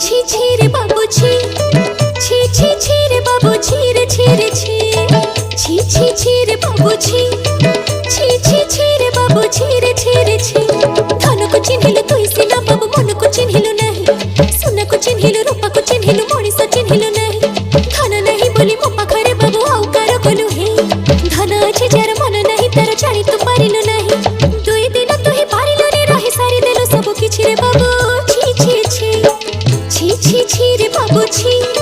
ছি ছি রে বাবু ছি, ছি ছি ছি রে বাবু ছি রে ছি রে ছি, ছি ছি ছি রে বাবু ছি, ছি ছি ছি রে বাবু ছি রে ছি রে ছি। ধনକୁ ଚିହ୍ନିଲୁ ତୁଇ ସିନା ବାବୁ ମନକୁ ଚିହ୍ନିଲୁ ନାହିଁ, ସୁନାକୁ ଚିହ୍ନିଲୁ ରୂପାକୁ ଚିହ୍ନିଲୁ ମଣିଷ ଚିହ୍ନିଲୁ ନାହିଁ। ଧନ ନାହିଁ ବୋଲି ମୋ ପାଖରେ ବାବୁ ଆଉ କାର କଲୁ ହେ, ଧନ ଅଛି ଯାର ମନ ନାହିଁ ତାର ଜାଣି ତୁ ପାରିଲୁ ନାହିଁ। ଦୁଇ ଦିନ ତୁ ହିଁ ପାରିଲୁନି ରହି ସାରିଦେଲୁ ସବୁ କିଛି ରେ ବାବୁ ଛି ଛି ଛି, ছি ছি ছি রে বাবু ছি।